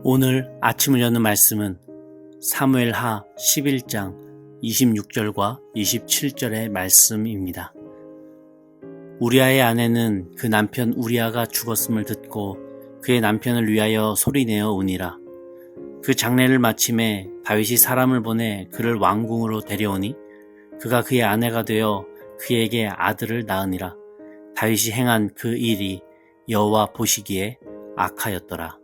오늘 아침을 여는 말씀은 사무엘하 11장 26절과 27절의 말씀입니다. 우리아의 아내는 그 남편 우리아가 죽었음을 듣고 그의 남편을 위하여 소리내어 우니라. 그 장례를 마침에 다윗이 사람을 보내 그를 왕궁으로 데려오니 그가 그의 아내가 되어 그에게 아들을 낳으니라. 다윗이 행한 그 일이 여호와 보시기에 악하였더라.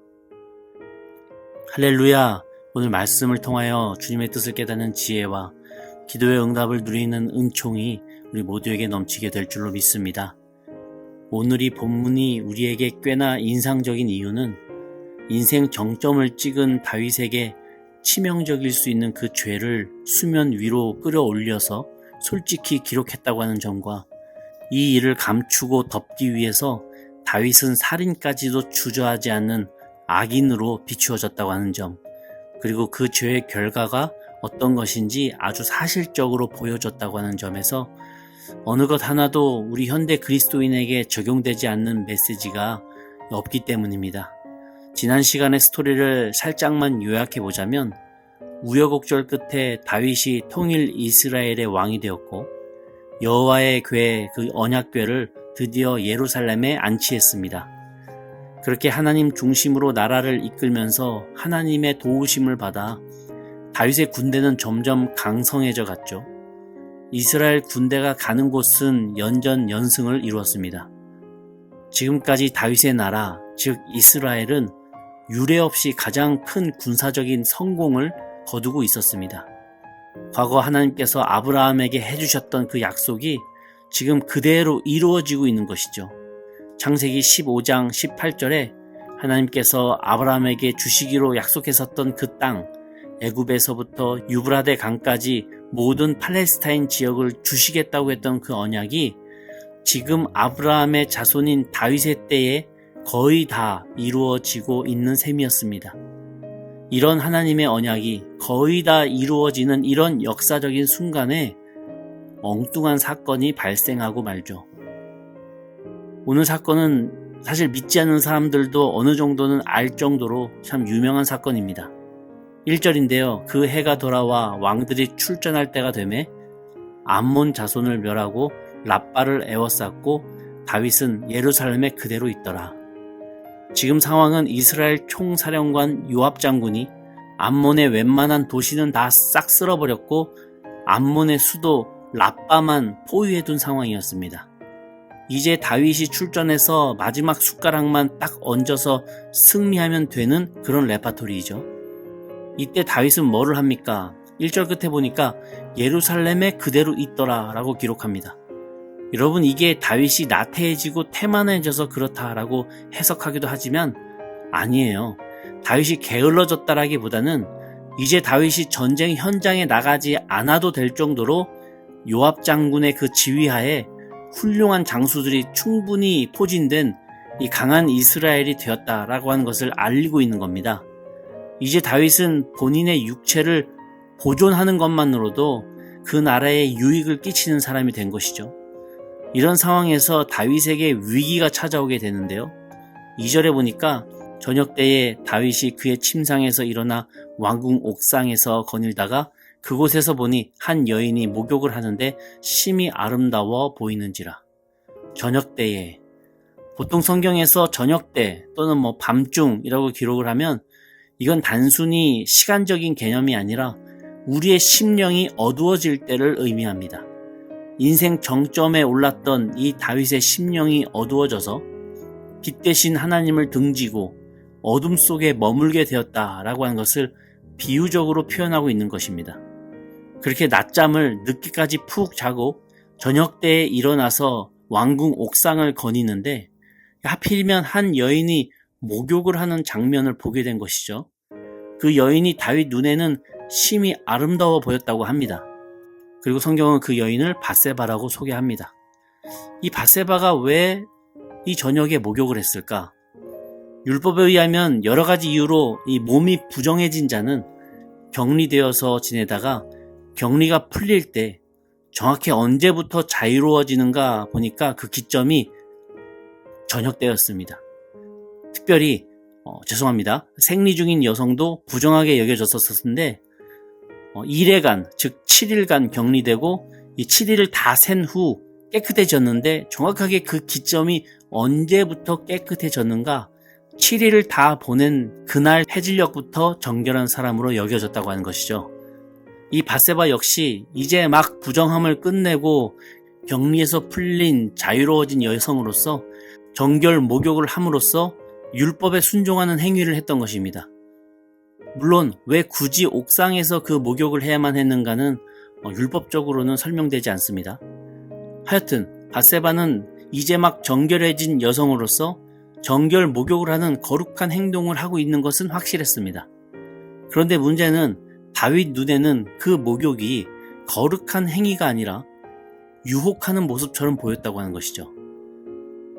할렐루야! 오늘 말씀을 통하여 주님의 뜻을 깨닫는 지혜와 기도의 응답을 누리는 은총이 우리 모두에게 넘치게 될 줄로 믿습니다. 오늘 이 본문이 우리에게 꽤나 인상적인 이유는 인생 정점을 찍은 다윗에게 치명적일 수 있는 그 죄를 수면 위로 끌어올려서 솔직히 기록했다고 하는 점과 이 일을 감추고 덮기 위해서 다윗은 살인까지도 주저하지 않는 악인으로 비추어졌다고 하는 점, 그리고 그 죄의 결과가 어떤 것인지 아주 사실적으로 보여줬다고 하는 점에서 어느 것 하나도 우리 현대 그리스도인에게 적용되지 않는 메시지가 없기 때문입니다. 지난 시간의 스토리를 살짝만 요약해보자면 우여곡절 끝에 다윗이 통일 이스라엘의 왕이 되었고 여호와의 궤, 그 언약궤를 드디어 예루살렘에 안치했습니다. 그렇게 하나님 중심으로 나라를 이끌면서 하나님의 도우심을 받아 다윗의 군대는 점점 강성해져 갔죠. 이스라엘 군대가 가는 곳은 연전연승을 이루었습니다. 지금까지 다윗의 나라, 즉 이스라엘은 유례없이 가장 큰 군사적인 성공을 거두고 있었습니다. 과거 하나님께서 아브라함에게 해주셨던 그 약속이 지금 그대로 이루어지고 있는 것이죠. 창세기 15장 18절에 하나님께서 아브라함에게 주시기로 약속했었던 그 땅, 애굽에서부터 유브라데 강까지 모든 팔레스타인 지역을 주시겠다고 했던 그 언약이 지금 아브라함의 자손인 다윗의 때에 거의 다 이루어지고 있는 셈이었습니다. 이런 하나님의 언약이 거의 다 이루어지는 이런 역사적인 순간에 엉뚱한 사건이 발생하고 말죠. 오늘 사건은 사실 믿지 않는 사람들도 어느 정도는 알 정도로 참 유명한 사건입니다. 1절인데요. 그 해가 돌아와 왕들이 출전할 때가 되매 암몬 자손을 멸하고 랍바를 에워쌌고 다윗은 예루살렘에 그대로 있더라. 지금 상황은 이스라엘 총사령관 요압 장군이 암몬의 웬만한 도시는 다 싹 쓸어버렸고 암몬의 수도 랍바만 포위해둔 상황이었습니다. 이제 다윗이 출전해서 마지막 숟가락만 딱 얹어서 승리하면 되는 그런 레파토리이죠. 이때 다윗은 뭐를 합니까? 1절 끝에 보니까 예루살렘에 그대로 있더라 라고 기록합니다. 여러분, 이게 다윗이 나태해지고 태만해져서 그렇다라고 해석하기도 하지만 아니에요. 다윗이 게을러졌다라기보다는 이제 다윗이 전쟁 현장에 나가지 않아도 될 정도로 요압 장군의 그 지휘하에 훌륭한 장수들이 충분히 포진된 이 강한 이스라엘이 되었다라고 하는 것을 알리고 있는 겁니다. 이제 다윗은 본인의 육체를 보존하는 것만으로도 그 나라에 유익을 끼치는 사람이 된 것이죠. 이런 상황에서 다윗에게 위기가 찾아오게 되는데요. 2절에 보니까 저녁 때에 다윗이 그의 침상에서 일어나 왕궁 옥상에서 거닐다가 그곳에서 보니 한 여인이 목욕을 하는데 심히 아름다워 보이는지라. 저녁 때에, 보통 성경에서 저녁 때 또는 밤중이라고 기록을 하면 이건 단순히 시간적인 개념이 아니라 우리의 심령이 어두워질 때를 의미합니다. 인생 정점에 올랐던 이 다윗의 심령이 어두워져서 빛 대신 하나님을 등지고 어둠 속에 머물게 되었다라고 하는 것을 비유적으로 표현하고 있는 것입니다. 그렇게 낮잠을 늦게까지 푹 자고 저녁 때에 일어나서 왕궁 옥상을 거니는데 하필이면 한 여인이 목욕을 하는 장면을 보게 된 것이죠. 그 여인이 다윗 눈에는 심히 아름다워 보였다고 합니다. 그리고 성경은 그 여인을 밧세바라고 소개합니다. 이 밧세바가 왜 이 저녁에 목욕을 했을까? 율법에 의하면 여러 가지 이유로 이 몸이 부정해진 자는 격리되어서 지내다가 격리가 풀릴 때 정확히 언제부터 자유로워지는가 보니까 그 기점이 저녁 때였습니다. 특별히 죄송합니다. 생리 중인 여성도 부정하게 여겨졌었는데 1회간, 즉 7일간 격리되고 이 7일을 다 센 후 깨끗해졌는데 정확하게 그 기점이 언제부터 깨끗해졌는가? 7일을 다 보낸 그날 해질녘부터 정결한 사람으로 여겨졌다고 하는 것이죠. 이 밧세바 역시 이제 막 부정함을 끝내고 격리에서 풀린 자유로워진 여성으로서 정결 목욕을 함으로써 율법에 순종하는 행위를 했던 것입니다. 물론 왜 굳이 옥상에서 그 목욕을 해야만 했는가는 율법적으로는 설명되지 않습니다. 하여튼 밧세바는 이제 막 정결해진 여성으로서 정결 목욕을 하는 거룩한 행동을 하고 있는 것은 확실했습니다. 그런데 문제는 다윗 눈에는 그 목욕이 거룩한 행위가 아니라 유혹하는 모습처럼 보였다고 하는 것이죠.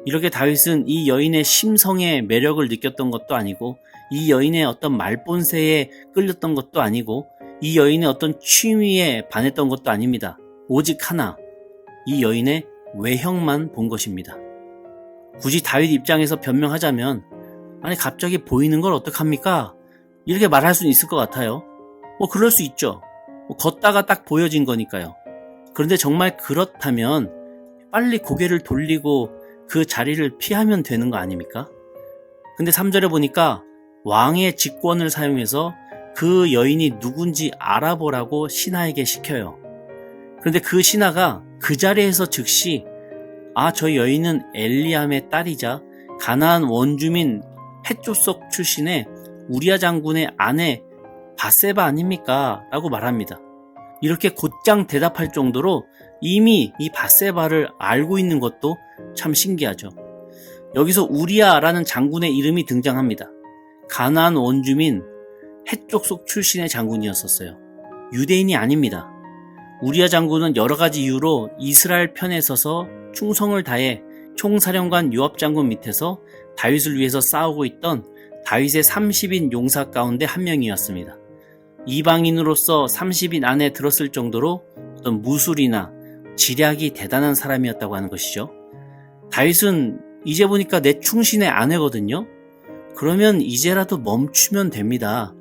이렇게 다윗은 이 여인의 심성의 매력을 느꼈던 것도 아니고 이 여인의 어떤 말본세에 끌렸던 것도 아니고 이 여인의 어떤 취미에 반했던 것도 아닙니다. 오직 하나, 이 여인의 외형만 본 것입니다. 굳이 다윗 입장에서 변명하자면 아니 갑자기 보이는 걸 어떡합니까? 이렇게 말할 수는 있을 것 같아요. 그럴 수 있죠. 걷다가 딱 보여진 거니까요. 그런데 정말 그렇다면 빨리 고개를 돌리고 그 자리를 피하면 되는 거 아닙니까? 근데 3절에 보니까 왕의 직권을 사용해서 그 여인이 누군지 알아보라고 신하에게 시켜요. 그런데 그 신하가 그 자리에서 즉시 저 여인은 엘리암의 딸이자 가나안 원주민 헷조석 출신의 우리아 장군의 아내 밧세바 아닙니까? 라고 말합니다. 이렇게 곧장 대답할 정도로 이미 이 밧세바를 알고 있는 것도 참 신기하죠. 여기서 우리아라는 장군의 이름이 등장합니다. 가나안 원주민 헷족속 출신의 장군이었었어요. 유대인이 아닙니다. 우리아 장군은 여러 가지 이유로 이스라엘 편에 서서 충성을 다해 총사령관 요압 장군 밑에서 다윗을 위해서 싸우고 있던 다윗의 30인 용사 가운데 한 명이었습니다. 이방인으로서 30인 안에 들었을 정도로 어떤 무술이나 지략이 대단한 사람이었다고 하는 것이죠. 다윗은 이제 보니까 내 충신의 아내거든요. 그러면 이제라도 멈추면 됩니다.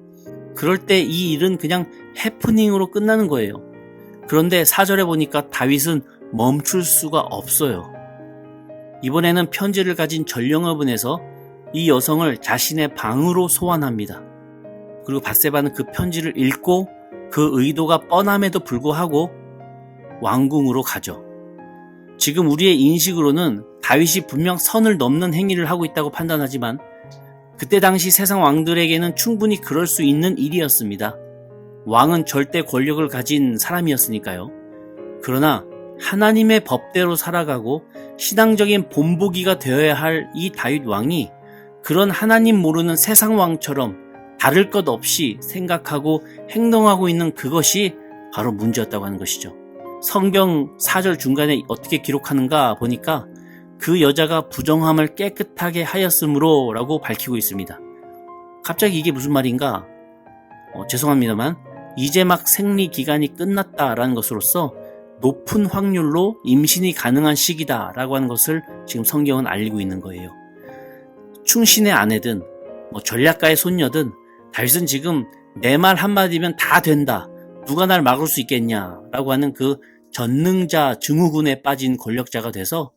그럴 때 이 일은 그냥 해프닝으로 끝나는 거예요. 그런데 4절에 보니까 다윗은 멈출 수가 없어요. 이번에는 편지를 가진 전령을 보내서 이 여성을 자신의 방으로 소환합니다. 그리고 밧세바는 그 편지를 읽고 그 의도가 뻔함에도 불구하고 왕궁으로 가죠. 지금 우리의 인식으로는 다윗이 분명 선을 넘는 행위를 하고 있다고 판단하지만 그때 당시 세상 왕들에게는 충분히 그럴 수 있는 일이었습니다. 왕은 절대 권력을 가진 사람이었으니까요. 그러나 하나님의 법대로 살아가고 신앙적인 본보기가 되어야 할 이 다윗 왕이 그런 하나님 모르는 세상 왕처럼 다를 것 없이 생각하고 행동하고 있는 그것이 바로 문제였다고 하는 것이죠. 성경 4절 중간에 어떻게 기록하는가 보니까 그 여자가 부정함을 깨끗하게 하였으므로 라고 밝히고 있습니다. 갑자기 이게 무슨 말인가? 죄송합니다만 이제 막 생리 기간이 끝났다라는 것으로서 높은 확률로 임신이 가능한 시기다라고 하는 것을 지금 성경은 알리고 있는 거예요. 충신의 아내든 전략가의 손녀든 다윗은 지금 내 말 한마디면 다 된다. 누가 날 막을 수 있겠냐라고 하는 그 전능자 증후군에 빠진 권력자가 돼서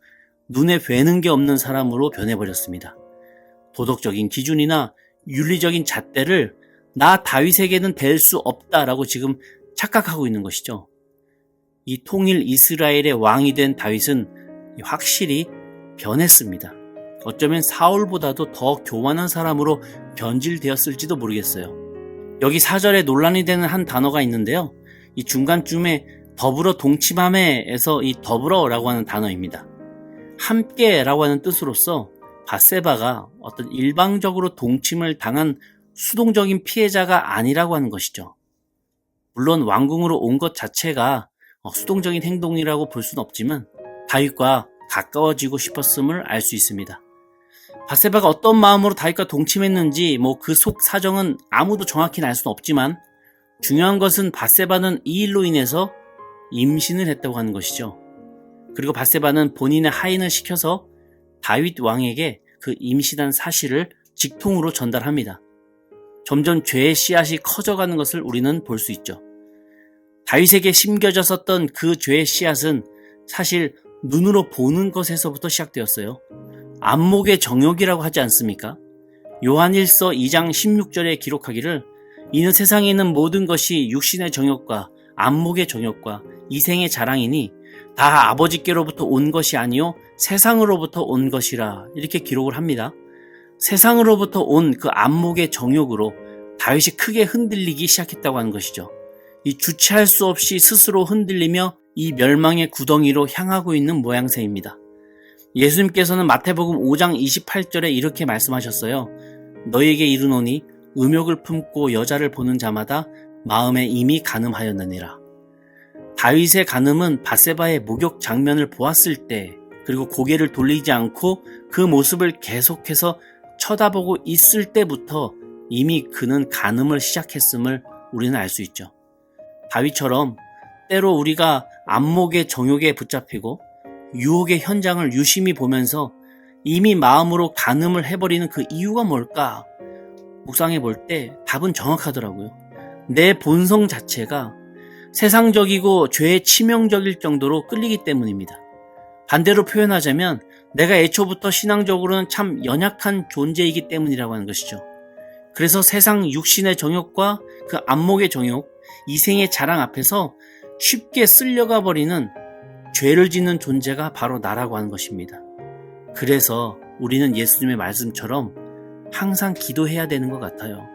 눈에 뵈는 게 없는 사람으로 변해버렸습니다. 도덕적인 기준이나 윤리적인 잣대를 나 다윗에게는 될 수 없다라고 지금 착각하고 있는 것이죠. 이 통일 이스라엘의 왕이 된 다윗은 확실히 변했습니다. 어쩌면 사울보다도 더 교만한 사람으로 변질되었을지도 모르겠어요. 여기 4절에 논란이 되는 한 단어가 있는데요. 이 중간쯤에 더불어 동침함에에서 이 더불어라고 하는 단어입니다. 함께라고 하는 뜻으로서 밧세바가 어떤 일방적으로 동침을 당한 수동적인 피해자가 아니라고 하는 것이죠. 물론 왕궁으로 온 것 자체가 수동적인 행동이라고 볼 수는 없지만 다윗과 가까워지고 싶었음을 알 수 있습니다. 밧세바가 어떤 마음으로 다윗과 동침했는지 그 속 사정은 아무도 정확히 알 수는 없지만 중요한 것은 밧세바는 이 일로 인해서 임신을 했다고 하는 것이죠. 그리고 밧세바는 본인의 하인을 시켜서 다윗 왕에게 그 임신한 사실을 직통으로 전달합니다. 점점 죄의 씨앗이 커져가는 것을 우리는 볼 수 있죠. 다윗에게 심겨졌었던 그 죄의 씨앗은 사실 눈으로 보는 것에서부터 시작되었어요. 안목의 정욕이라고 하지 않습니까? 요한일서 2장 16절에 기록하기를 이는 세상에 있는 모든 것이 육신의 정욕과 안목의 정욕과 이생의 자랑이니 다 아버지께로부터 온 것이 아니요 세상으로부터 온 것이라 이렇게 기록을 합니다. 세상으로부터 온 그 안목의 정욕으로 다윗이 크게 흔들리기 시작했다고 하는 것이죠. 이 주체할 수 없이 스스로 흔들리며 이 멸망의 구덩이로 향하고 있는 모양새입니다. 예수님께서는 마태복음 5장 28절에 이렇게 말씀하셨어요. 너희에게 이르노니 음욕을 품고 여자를 보는 자마다 마음에 이미 간음하였느니라. 다윗의 간음은 밧세바의 목욕 장면을 보았을 때 그리고 고개를 돌리지 않고 그 모습을 계속해서 쳐다보고 있을 때부터 이미 그는 간음을 시작했음을 우리는 알 수 있죠. 다윗처럼 때로 우리가 안목의 정욕에 붙잡히고 유혹의 현장을 유심히 보면서 이미 마음으로 간음을 해버리는 그 이유가 뭘까 묵상해 볼 때 답은 정확하더라고요. 내 본성 자체가 세상적이고 죄에 치명적일 정도로 끌리기 때문입니다. 반대로 표현하자면 내가 애초부터 신앙적으로는 참 연약한 존재이기 때문이라고 하는 것이죠. 그래서 세상 육신의 정욕과 그 안목의 정욕, 이생의 자랑 앞에서 쉽게 쓸려가 버리는 죄를 짓는 존재가 바로 나라고 하는 것입니다. 그래서 우리는 예수님의 말씀처럼 항상 기도해야 되는 것 같아요.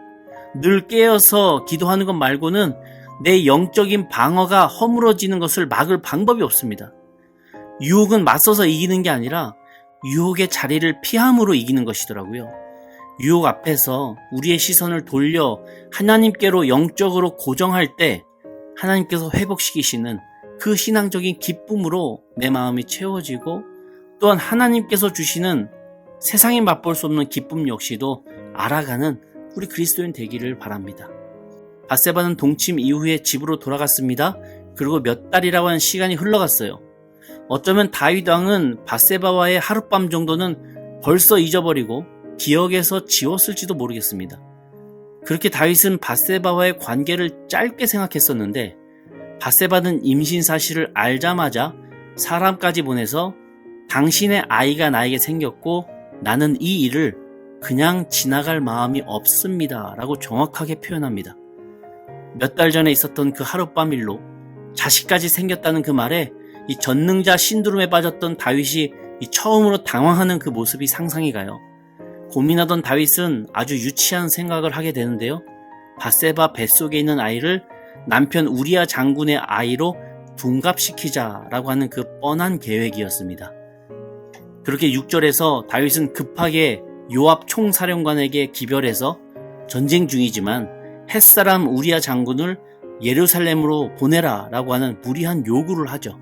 늘 깨어서 기도하는 것 말고는 내 영적인 방어가 허물어지는 것을 막을 방법이 없습니다. 유혹은 맞서서 이기는 게 아니라 유혹의 자리를 피함으로 이기는 것이더라고요. 유혹 앞에서 우리의 시선을 돌려 하나님께로 영적으로 고정할 때 하나님께서 회복시키시는 그 신앙적인 기쁨으로 내 마음이 채워지고 또한 하나님께서 주시는 세상이 맛볼 수 없는 기쁨 역시도 알아가는 우리 그리스도인 되기를 바랍니다. 밧세바는 동침 이후에 집으로 돌아갔습니다. 그리고 몇 달이라고 하는 시간이 흘러갔어요. 어쩌면 다윗 왕은 밧세바와의 하룻밤 정도는 벌써 잊어버리고 기억에서 지웠을지도 모르겠습니다. 그렇게 다윗은 밧세바와의 관계를 짧게 생각했었는데 밧세바는 임신 사실을 알자마자 사람까지 보내서 당신의 아이가 나에게 생겼고 나는 이 일을 그냥 지나갈 마음이 없습니다 라고 정확하게 표현합니다. 몇 달 전에 있었던 그 하룻밤 일로 자식까지 생겼다는 그 말에 이 전능자 신드롬에 빠졌던 다윗이 처음으로 당황하는 그 모습이 상상이 가요. 고민하던 다윗은 아주 유치한 생각을 하게 되는데요. 밧세바 뱃속에 있는 아이를 남편 우리아 장군의 아이로 둔갑시키자라고 하는 그 뻔한 계획이었습니다. 그렇게 6절에서 다윗은 급하게 요압 총사령관에게 기별해서 전쟁 중이지만 햇사람 우리아 장군을 예루살렘으로 보내라 라고 하는 무리한 요구를 하죠.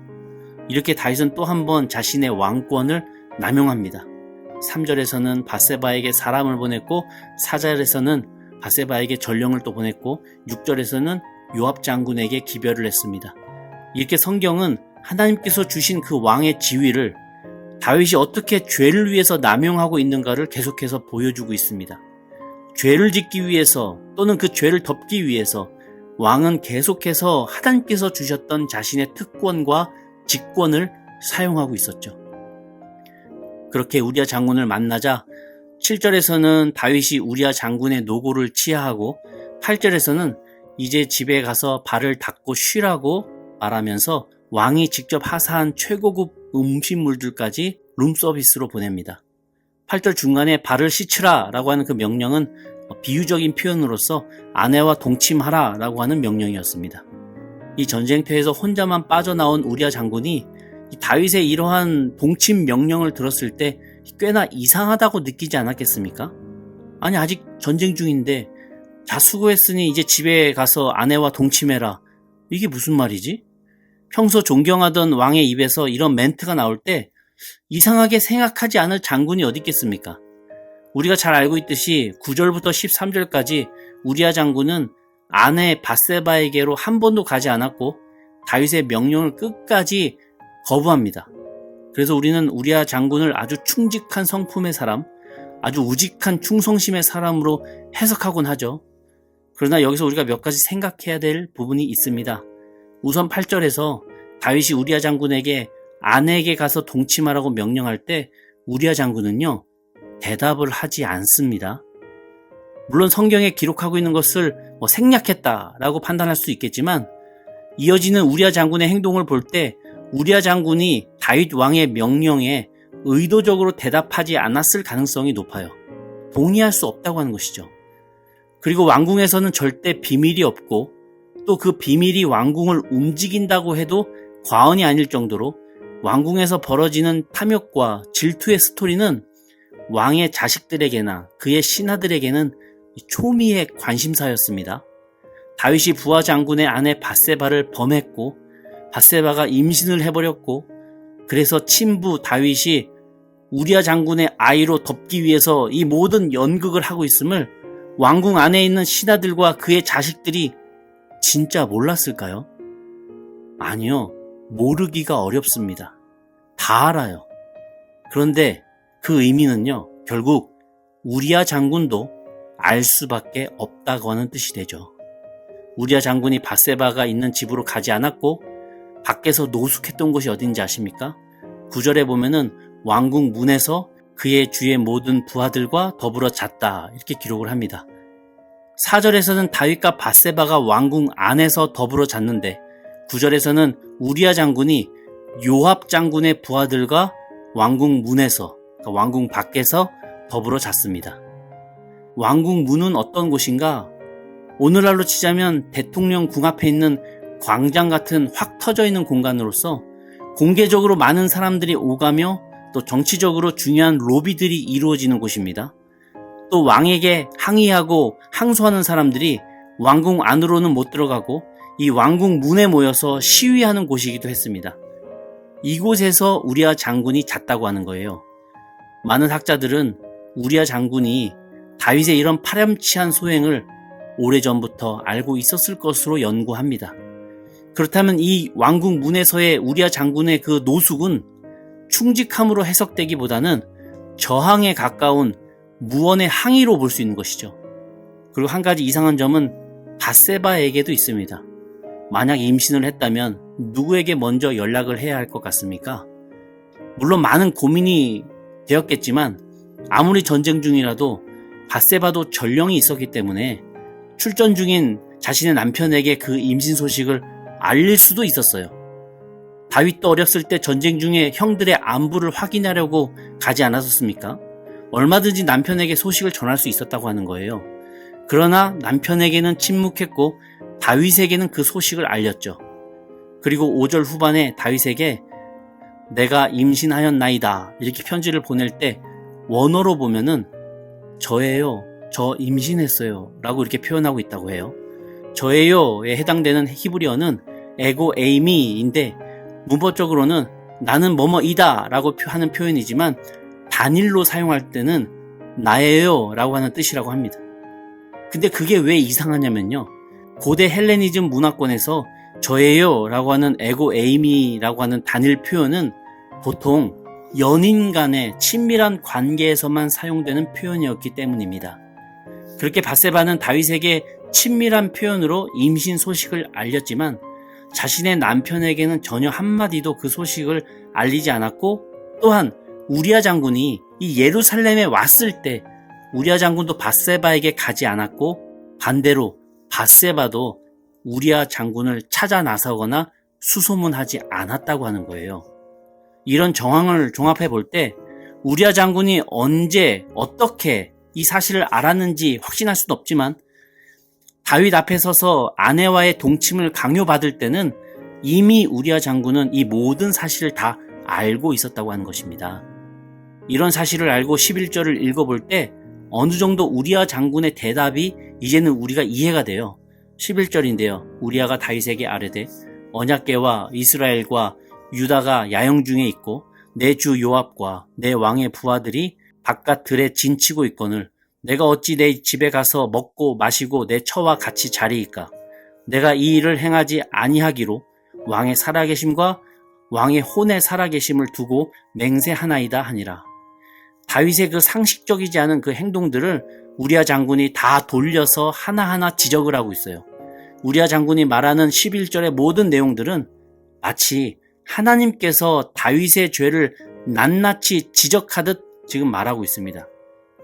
이렇게 다윗은 또 한 번 자신의 왕권을 남용합니다. 3절에서는 밧세바에게 사람을 보냈고 4절에서는 밧세바에게 전령을 또 보냈고 6절에서는 요압 장군에게 기별을 했습니다. 이렇게 성경은 하나님께서 주신 그 왕의 지위를 다윗이 어떻게 죄를 위해서 남용하고 있는가를 계속해서 보여주고 있습니다. 죄를 짓기 위해서 또는 그 죄를 덮기 위해서 왕은 계속해서 하나님께서 주셨던 자신의 특권과 직권을 사용하고 있었죠. 그렇게 우리아 장군을 만나자 7절에서는 다윗이 우리아 장군의 노고를 치하하고 8절에서는 이제 집에 가서 발을 닦고 쉬라고 말하면서 왕이 직접 하사한 최고급 음식물들까지 룸서비스로 보냅니다. 8절 중간에 발을 씻으라 라고 하는 그 명령은 비유적인 표현으로서 아내와 동침하라 라고 하는 명령이었습니다. 이 전쟁터에서 혼자만 빠져나온 우리아 장군이 다윗의 이러한 동침 명령을 들었을 때 꽤나 이상하다고 느끼지 않았겠습니까? 아니 아직 전쟁 중인데 자 수고했으니 이제 집에 가서 아내와 동침해라. 이게 무슨 말이지? 평소 존경하던 왕의 입에서 이런 멘트가 나올 때 이상하게 생각하지 않을 장군이 어디 있겠습니까? 우리가 잘 알고 있듯이 9절부터 13절까지 우리아 장군은 아내 밧세바에게로 한 번도 가지 않았고 다윗의 명령을 끝까지 거부합니다. 그래서 우리는 우리아 장군을 아주 충직한 성품의 사람, 아주 우직한 충성심의 사람으로 해석하곤 하죠. 그러나 여기서 우리가 몇 가지 생각해야 될 부분이 있습니다. 우선 8절에서 다윗이 우리아 장군에게 아내에게 가서 동침하라고 명령할 때 우리아 장군은요, 대답을 하지 않습니다. 물론 성경에 기록하고 있는 것을 생략했다라고 판단할 수 있겠지만 이어지는 우리아 장군의 행동을 볼 때 우리아 장군이 다윗 왕의 명령에 의도적으로 대답하지 않았을 가능성이 높아요. 동의할 수 없다고 하는 것이죠. 그리고 왕궁에서는 절대 비밀이 없고 또 그 비밀이 왕궁을 움직인다고 해도 과언이 아닐 정도로 왕궁에서 벌어지는 탐욕과 질투의 스토리는 왕의 자식들에게나 그의 신하들에게는 초미의 관심사였습니다. 다윗이 부하 장군의 아내 밧세바를 범했고 밧세바가 임신을 해버렸고 그래서 친부 다윗이 우리아 장군의 아이로 덮기 위해서 이 모든 연극을 하고 있음을 왕궁 안에 있는 신하들과 그의 자식들이 진짜 몰랐을까요? 아니요, 모르기가 어렵습니다. 다 알아요. 그런데 그 의미는요, 결국 우리아 장군도 알 수밖에 없다고 하는 뜻이 되죠. 우리아 장군이 밧세바가 있는 집으로 가지 않았고 밖에서 노숙했던 곳이 어딘지 아십니까? 9절에 보면은 왕궁 문에서 그의 주의 모든 부하들과 더불어 잤다 이렇게 기록을 합니다. 4절에서는 다윗과 밧세바가 왕궁 안에서 더불어 잤는데 9절에서는 우리아 장군이 요압 장군의 부하들과 왕궁 문에서, 그러니까 왕궁 밖에서 더불어 잤습니다. 왕궁 문은 어떤 곳인가? 오늘날로 치자면 대통령궁 앞에 있는 광장 같은 확 터져 있는 공간으로서 공개적으로 많은 사람들이 오가며 또 정치적으로 중요한 로비들이 이루어지는 곳입니다. 또 왕에게 항의하고 항소하는 사람들이 왕궁 안으로는 못 들어가고 이 왕궁 문에 모여서 시위하는 곳이기도 했습니다. 이곳에서 우리아 장군이 잤다고 하는 거예요. 많은 학자들은 우리아 장군이 다윗의 이런 파렴치한 소행을 오래전부터 알고 있었을 것으로 연구합니다. 그렇다면 이 왕궁 문에서의 우리아 장군의 그 노숙은 충직함으로 해석되기보다는 저항에 가까운 무언의 항의로 볼 수 있는 것이죠. 그리고 한 가지 이상한 점은 밧세바에게도 있습니다. 만약 임신을 했다면 누구에게 먼저 연락을 해야 할 것 같습니까? 물론 많은 고민이 되었겠지만 아무리 전쟁 중이라도 밧세바도 전령이 있었기 때문에 출전 중인 자신의 남편에게 그 임신 소식을 알릴 수도 있었어요. 다윗도 어렸을 때 전쟁 중에 형들의 안부를 확인하려고 가지 않았었습니까? 얼마든지 남편에게 소식을 전할 수 있었다고 하는 거예요. 그러나 남편에게는 침묵했고 다윗에게는 그 소식을 알렸죠. 그리고 5절 후반에 다윗에게 내가 임신하였나이다 이렇게 편지를 보낼 때 원어로 보면은 저예요, 저 임신했어요 라고 이렇게 표현하고 있다고 해요. 저예요에 해당되는 히브리어는 에고 에이미인데 문법적으로는 나는 뭐뭐이다 라고 하는 표현이지만 단일로 사용할 때는 나예요 라고 하는 뜻이라고 합니다. 근데 그게 왜 이상하냐면요, 고대 헬레니즘 문화권에서 저예요 라고 하는 에고 에이미라고 하는 단일 표현은 보통 연인 간의 친밀한 관계에서만 사용되는 표현이었기 때문입니다. 그렇게 밧세바는 다윗에게 친밀한 표현으로 임신 소식을 알렸지만 자신의 남편에게는 전혀 한마디도 그 소식을 알리지 않았고, 또한 우리아 장군이 이 예루살렘에 왔을 때 우리아 장군도 밧세바에게 가지 않았고 반대로 밧세바도 우리아 장군을 찾아 나서거나 수소문하지 않았다고 하는 거예요. 이런 정황을 종합해 볼 때 우리아 장군이 언제 어떻게 이 사실을 알았는지 확신할 수는 없지만 다윗 앞에 서서 아내와의 동침을 강요받을 때는 이미 우리아 장군은 이 모든 사실을 다 알고 있었다고 하는 것입니다. 이런 사실을 알고 11절을 읽어볼 때 어느 정도 우리아 장군의 대답이 이제는 우리가 이해가 돼요. 11절인데요. 우리아가 다윗에게 아뢰되 언약궤와 이스라엘과 유다가 야영 중에 있고 내 주 요압과 내 왕의 부하들이 바깥 들에 진치고 있거늘 내가 어찌 내 집에 가서 먹고 마시고 내 처와 같이 자리이까? 내가 이 일을 행하지 아니하기로 왕의 살아계심과 왕의 혼의 살아계심을 두고 맹세하나이다 하니라. 다윗의 그 상식적이지 않은 그 행동들을 우리아 장군이 다 돌려서 하나하나 지적을 하고 있어요. 우리아 장군이 말하는 11절의 모든 내용들은 마치 하나님께서 다윗의 죄를 낱낱이 지적하듯 지금 말하고 있습니다.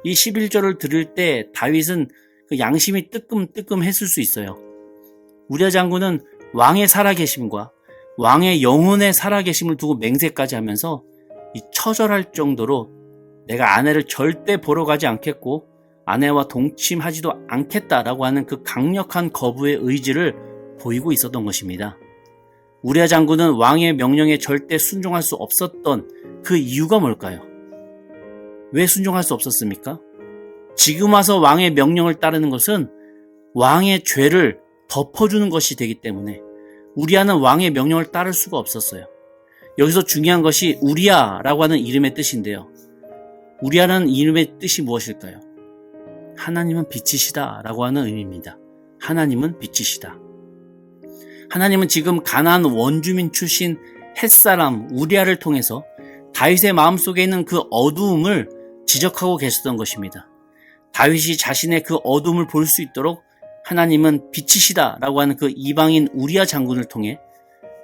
이 11절을 들을 때 다윗은 그 양심이 뜨끔뜨끔했을 수 있어요. 우리아 장군은 왕의 살아계심과 왕의 영혼의 살아계심을 두고 맹세까지 하면서 이 처절할 정도로 내가 아내를 절대 보러 가지 않겠고 아내와 동침하지도 않겠다라고 하는 그 강력한 거부의 의지를 보이고 있었던 것입니다. 우리아 장군은 왕의 명령에 절대 순종할 수 없었던 그 이유가 뭘까요? 왜 순종할 수 없었습니까? 지금 와서 왕의 명령을 따르는 것은 왕의 죄를 덮어주는 것이 되기 때문에 우리아는 왕의 명령을 따를 수가 없었어요. 여기서 중요한 것이 우리아라고 하는 이름의 뜻인데요. 우리아라는 이름의 뜻이 무엇일까요? 하나님은 빛이시다 라고 하는 의미입니다. 하나님은 빛이시다. 하나님은 지금 가나안 원주민 출신 햇사람 우리아를 통해서 다윗의 마음속에 있는 그 어두움을 지적하고 계셨던 것입니다. 다윗이 자신의 그 어두움을 볼 수 있도록 하나님은 빛이시다 라고 하는 그 이방인 우리아 장군을 통해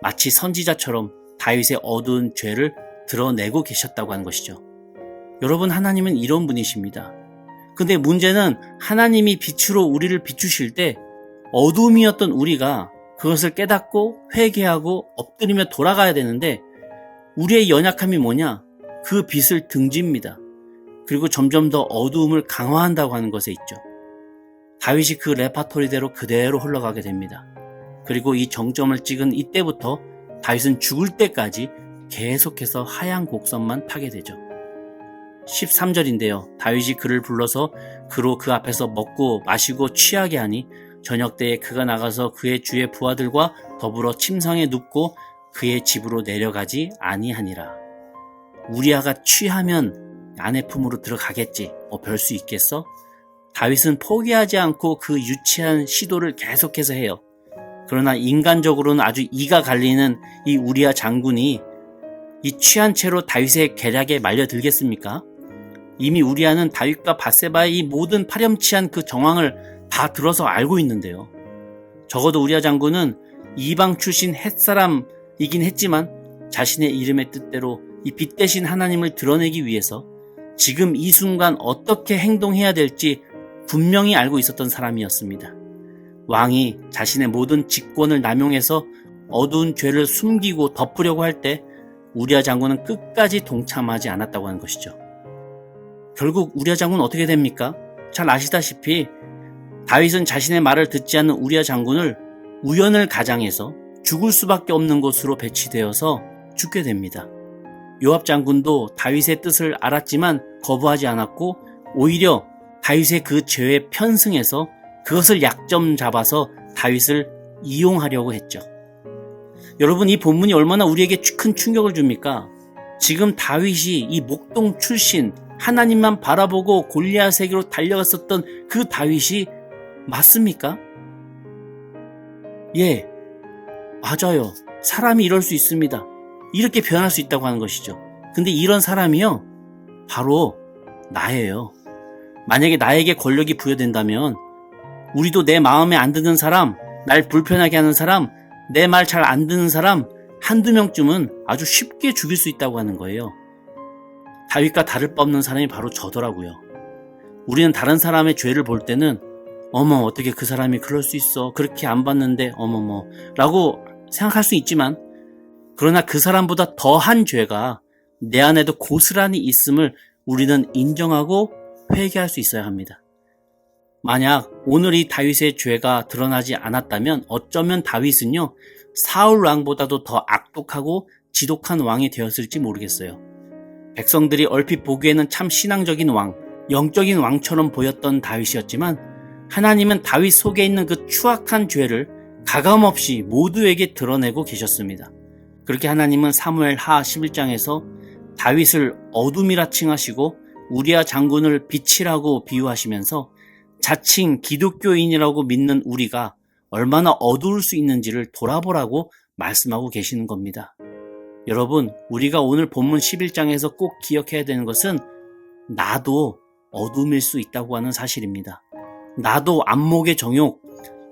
마치 선지자처럼 다윗의 어두운 죄를 드러내고 계셨다고 하는 것이죠. 여러분, 하나님은 이런 분이십니다. 근데 문제는 하나님이 빛으로 우리를 비추실 때 어두움이었던 우리가 그것을 깨닫고 회개하고 엎드리며 돌아가야 되는데 우리의 연약함이 뭐냐? 그 빛을 등집니다. 그리고 점점 더 어두움을 강화한다고 하는 것에 있죠. 다윗이 그 레파토리대로 그대로 흘러가게 됩니다. 그리고 이 정점을 찍은 이때부터 다윗은 죽을 때까지 계속해서 하얀 곡선만 타게 되죠. 13절인데요. 다윗이 그를 불러서 그로 그 앞에서 먹고 마시고 취하게 하니 저녁 때에 그가 나가서 그의 주의 부하들과 더불어 침상에 눕고 그의 집으로 내려가지 아니하니라. 우리아가 취하면 아내 품으로 들어가겠지. 별 수 있겠어? 다윗은 포기하지 않고 그 유치한 시도를 계속해서 해요. 그러나 인간적으로는 아주 이가 갈리는 이 우리아 장군이 이 취한 채로 다윗의 계략에 말려들겠습니까? 이미 우리아는 다윗과 밧세바의 이 모든 파렴치한 그 정황을 다 들어서 알고 있는데요. 적어도 우리아 장군은 이방 출신 햇사람이긴 했지만 자신의 이름의 뜻대로 이 빛 대신 하나님을 드러내기 위해서 지금 이 순간 어떻게 행동해야 될지 분명히 알고 있었던 사람이었습니다. 왕이 자신의 모든 직권을 남용해서 어두운 죄를 숨기고 덮으려고 할 때 우리아 장군은 끝까지 동참하지 않았다고 하는 것이죠. 결국 우리아 장군은 어떻게 됩니까? 잘 아시다시피 다윗은 자신의 말을 듣지 않는 우리아 장군을 우연을 가장해서 죽을 수밖에 없는 곳으로 배치되어서 죽게 됩니다. 요압 장군도 다윗의 뜻을 알았지만 거부하지 않았고 오히려 다윗의 그 죄에 편승해서 그것을 약점 잡아서 다윗을 이용하려고 했죠. 여러분, 이 본문이 얼마나 우리에게 큰 충격을 줍니까? 지금 다윗이 이 목동 출신 하나님만 바라보고 골리앗에게로 달려갔었던 그 다윗이 맞습니까? 예, 맞아요. 사람이 이럴 수 있습니다. 이렇게 변할 수 있다고 하는 것이죠. 근데 이런 사람이요, 바로 나예요. 만약에 나에게 권력이 부여된다면 우리도 내 마음에 안 드는 사람, 날 불편하게 하는 사람, 내 말 잘 안 듣는 사람 한두 명쯤은 아주 쉽게 죽일 수 있다고 하는 거예요. 다윗과 다를 바 없는 사람이 바로 저더라고요. 우리는 다른 사람의 죄를 볼 때는 어머, 어떻게 그 사람이 그럴 수 있어, 그렇게 안 봤는데 어머머 라고 생각할 수 있지만, 그러나 그 사람보다 더한 죄가 내 안에도 고스란히 있음을 우리는 인정하고 회개할 수 있어야 합니다. 만약 오늘 이 다윗의 죄가 드러나지 않았다면 어쩌면 다윗은요, 사울 왕보다도 더 악독하고 지독한 왕이 되었을지 모르겠어요. 백성들이 얼핏 보기에는 참 신앙적인 왕, 영적인 왕처럼 보였던 다윗이었지만 하나님은 다윗 속에 있는 그 추악한 죄를 가감없이 모두에게 드러내고 계셨습니다. 그렇게 하나님은 사무엘 하 11장에서 다윗을 어둠이라 칭하시고 우리아 장군을 빛이라고 비유하시면서 자칭 기독교인이라고 믿는 우리가 얼마나 어두울 수 있는지를 돌아보라고 말씀하고 계시는 겁니다. 여러분, 우리가 오늘 본문 11장에서 꼭 기억해야 되는 것은 나도 어둠일 수 있다고 하는 사실입니다. 나도 안목의 정욕,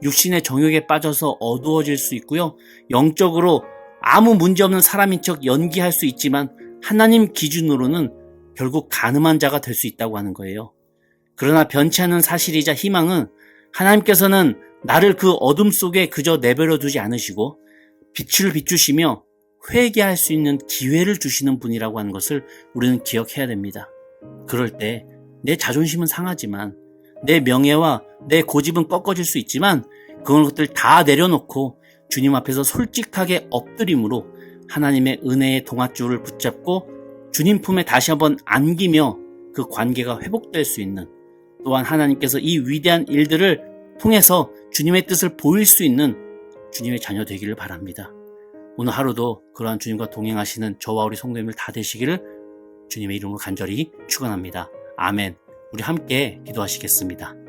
육신의 정욕에 빠져서 어두워질 수 있고요. 영적으로 아무 문제없는 사람인 척 연기할 수 있지만 하나님 기준으로는 결국 간음한 자가 될 수 있다고 하는 거예요. 그러나 변치 않는 사실이자 희망은 하나님께서는 나를 그 어둠 속에 그저 내버려 두지 않으시고 빛을 비추시며 회개할 수 있는 기회를 주시는 분이라고 하는 것을 우리는 기억해야 됩니다. 그럴 때 내 자존심은 상하지만, 내 명예와 내 고집은 꺾어질 수 있지만 그런 것들 다 내려놓고 주님 앞에서 솔직하게 엎드림으로 하나님의 은혜의 동아줄을 붙잡고 주님 품에 다시 한번 안기며 그 관계가 회복될 수 있는, 또한 하나님께서 이 위대한 일들을 통해서 주님의 뜻을 보일 수 있는 주님의 자녀 되기를 바랍니다. 오늘 하루도 그러한 주님과 동행하시는 저와 우리 성도님들 다 되시기를 주님의 이름으로 간절히 축원합니다. 아멘. 우리 함께 기도하시겠습니다.